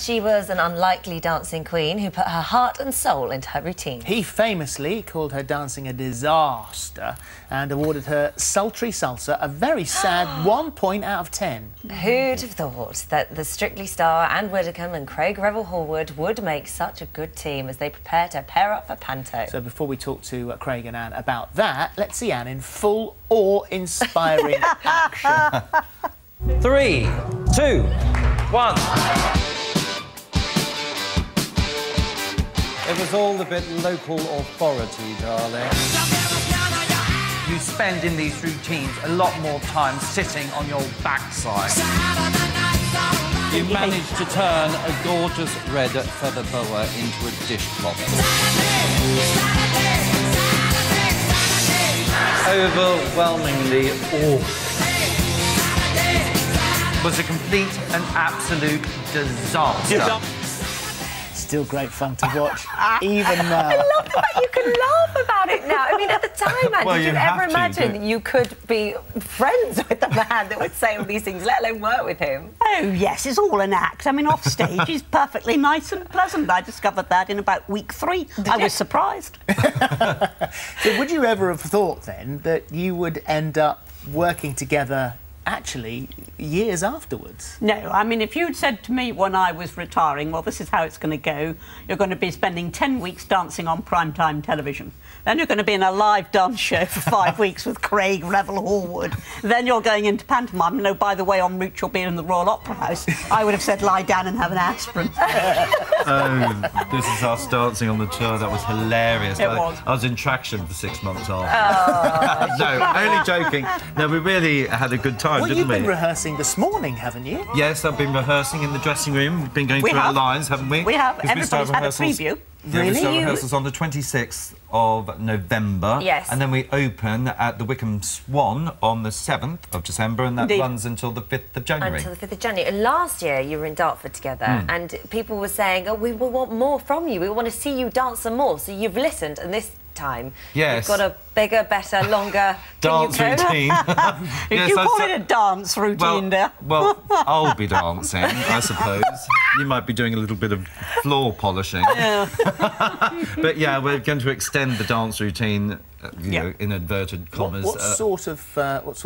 she was an unlikely dancing queen who put her heart and soul into her routine. He famously called her dancing a disaster and awarded her sultry salsa a very sad 1 point out of 10. Who'd have thought that the Strictly star Anne Widdecombe and Craig Revel Horwood would make such a good team as they prepare to pair up for Panto? So before we talk to Craig and Anne about that, let's see Anne in full awe-inspiring action. 3, 2, 1. It was all a bit local authority, darling. You spend in these routines a lot more time sitting on your backside. You managed to turn a gorgeous red feather boa into a dishcloth. Overwhelmingly awful. Was a complete and absolute disaster. Still great fun to watch, even now. I love the fact you can laugh about it now. I mean, at the time, Anne, Well, did you you ever have to, imagine but- you could be friends with the man that would say all these things, let alone work with him? Oh, yes, it's all an act. I mean, off stage, he's perfectly nice and pleasant. I discovered that in about week 3. I was surprised. So would you ever have thought, then, that you would end up working together actually years afterwards? No, I mean, if you'd said to me when I was retiring, well, this is how it's going to go, you're going to be spending 10 weeks dancing on primetime television. Then you're going to be in a live dance show for 5 weeks with Craig Revel Horwood. Then you're going into pantomime. No, by the way, en route you'll be in the Royal Opera House. I would have said lie down and have an aspirin. Oh, this is us dancing on the tour. That was hilarious. It was. I was in traction for 6 months after. Oh. No, only joking. No, we really had a good time, Well, didn't you've we? been rehearsing this morning, haven't you? Yes, I've been rehearsing in the dressing room. We've been going We through our have. lines, haven't we? We have. 'Cause we start Everybody's had a rehearsals- preview. Yeah, we Really? start rehearsals on the 26th of November. Yes. And then we open at the Widdecombe Swan on the 7th of December, and that Indeed. runs until the 5th of January. Until the 5th of January. And last year you were in Dartford together and people were saying, oh, we will want more from you. We want to see you dance some more. So you've listened, and this time Yes. you've got a bigger, better, longer Dance can you go? routine. If you call it a dance routine, dear. Well, I'll be dancing, I suppose. You might be doing a little bit of floor polishing. Yeah. But yeah, we're going to extend the dance routine, you know, in inverted commas. What sort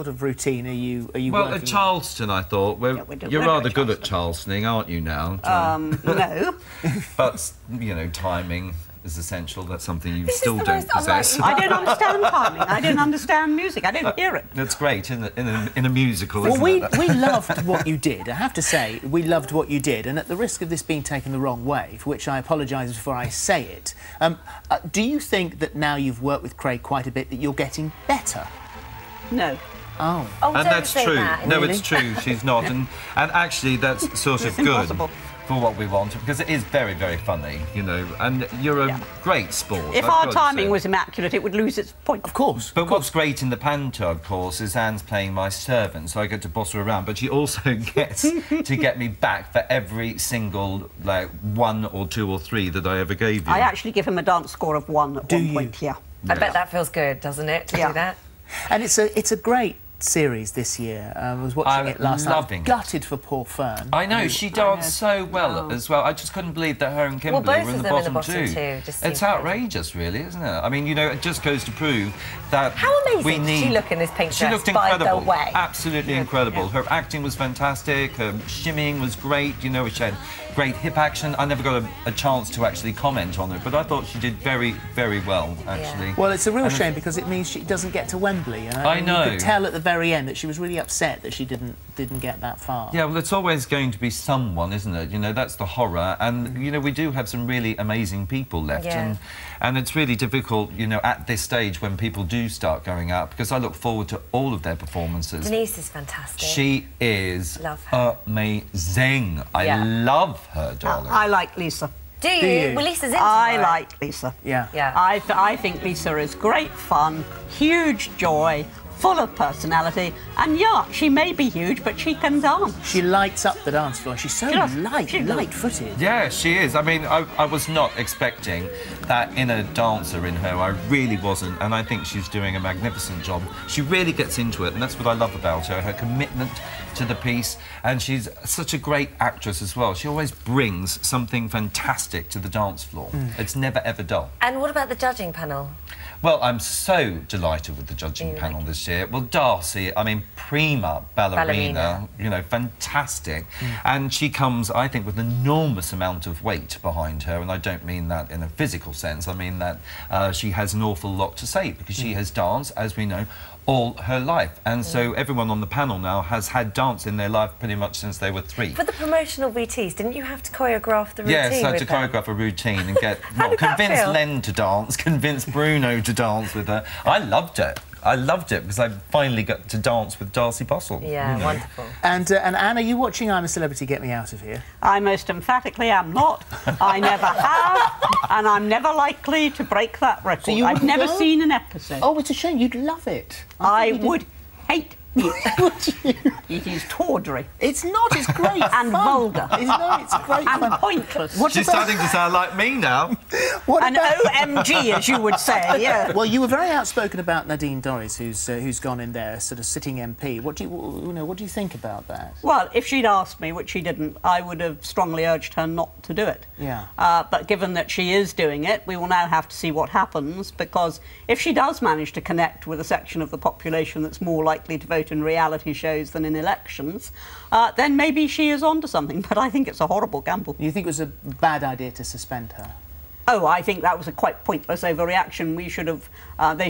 of routine are you Well, working at Charleston, I thought. we're You're good rather at good at Charlestoning, aren't you now? No. But, you know, timing is essential. That's something you This is still the don't most unlike possess. you. I don't understand timing. I don't understand music. I don't hear it. That's great in a musical, Well, isn't it? we loved what you did. I have to say, we loved what you did. And at the risk of this being taken the wrong way, for which I apologise before I say it, do you think that now you've worked with Craig quite a bit that you're getting better? No. Oh. Oh, And don't that's say true. that. No, Really? it's true. She's not, and actually, that's sort of It's good impossible. for what we want, because it is very, very funny, you know. And you're a Yeah. great sport. If I've our got to timing say. was immaculate, it would lose its point. Of course. But what's great in the panto, of course, is Anne's playing my servant, so I get to boss her around. But she also gets to get me back for every single, like, 1 or 2 or 3 that I ever gave you. I actually give him a dance score of 1 at one point, yeah. I bet that feels good, doesn't it, to Yeah. do that? And it's a great series this year. I was watching I'm it last night. loving it. Gutted for poor Fern. I know, she danced so well as well. I just couldn't believe that her and Kimberly both were in of the them in the bottom bottom two. two just It's seem outrageous, really, isn't it? I mean, you know, it just goes to prove that How amazing we did need... she look in this pink She dress, looked by the incredible. way? Absolutely incredible. Her acting was fantastic, her shimmying was great, you know, she had great hip action. I never got a chance to actually comment on her, but I thought she did very, very well, actually. Well, it's a real And shame because it means she doesn't get to Wembley. And I know. You could tell at the very end that she was really upset that she didn't get that far. Yeah, well, it's always going to be someone, isn't it? You know, that's the horror. And, you know, we do have some really amazing people left. Yeah. And it's really difficult, you know, at this stage when people do start going out, because I look forward to all of their performances. Denise is fantastic. She is Love her. amazing. I Yeah. love her, darling. I like Lisa. Do you? you? Well, Lisa's in I tomorrow. like Lisa. Yeah. Yeah. I think Lisa is great fun, huge joy, full of personality, And yeah, she may be huge, but she can dance. She lights up the dance floor. She's so light-footed. Yeah, she is. I mean, I was not expecting that inner dancer in her. I really wasn't, and I think she's doing a magnificent job. She really gets into it, and that's what I love about her commitment to the piece, and she's such a great actress as well. She always brings something fantastic to the dance floor. It's never, ever dull. And what about the judging panel? Well, I'm so delighted with the judging panel this year. Well, Darcy, I mean, prima ballerina, you know, fantastic. And she comes, I think, with an enormous amount of weight behind her, and I don't mean that in a physical sense. I mean that she has an awful lot to say, because she has danced, as we know, all her life. And so everyone on the panel now has had dance in their life pretty much since they were 3. For the promotional VTs, didn't you have to choreograph the routine? Yes, I had to choreograph a routine and get, well, convince Len to dance, convince Bruno to dance with her. I loved it. I loved it because I finally got to dance with Darcy Boswell. Yeah, wonderful. And Anne, are you watching I'm a Celebrity, Get Me Out of Here? I most emphatically am not. I never have, and I'm never likely to break that record. So I've never seen an episode. Oh, it's a shame. You'd love it. I would hate it. It is tawdry. It's not. It's great and fun. vulgar. It's great and fun. pointless. She's starting to sound like me now. An OMG, as you would say, yeah. Well, you were very outspoken about Nadine Dorries, who's gone in there, sort of sitting MP. What do you think about that? Well, if she'd asked me, which she didn't, I would have strongly urged her not to do it. Yeah. But given that she is doing it, we will now have to see what happens, because if she does manage to connect with a section of the population that's more likely to vote in reality shows than in elections, then maybe she is onto something. But I think it's a horrible gamble. You think it was a bad idea to suspend her? Oh, I think that was a quite pointless overreaction. They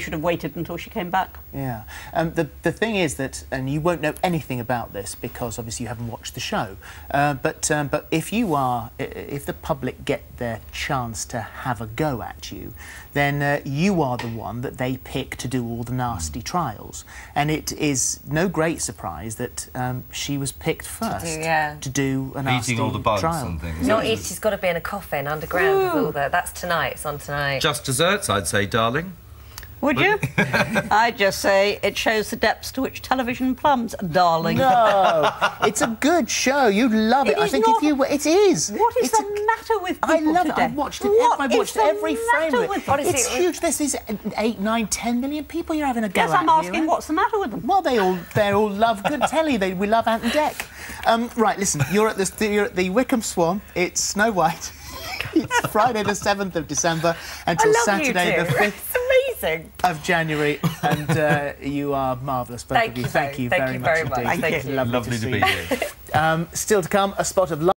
should have waited until she came back. Yeah. The thing is that, and you won't know anything about this because obviously you haven't watched the show, but if the public get their chance to have a go at you, then you are the one that they pick to do all the nasty trials. And it is no great surprise that she was picked first to do a nasty Eating all the bugs trial. and things. Not eat, she's got to be in a coffin underground with all that. That's tonight. It's on tonight. Just desserts, I'd say, darling. Would you? I'd just say it shows the depths to which television plumbs, darling. No, it's a good show. You'd love it. It is not. It is. What is the matter with people I love today? it. I've watched it. What I've watched is the every frame of matter it. with them? It's huge. This is 8, 9, 10 million people you're having a go at. Yes, I'm asking what's the matter with them. Well, they all love good telly. We love Ant and Dec. Right, listen. You're at the Widdecombe Swan. It's Snow White. It's Friday the 7th of December until Saturday the 5th of January, and you are marvellous, both of you. Thank you very much indeed. Thank you. Lovely to be here. Still to come, a spot of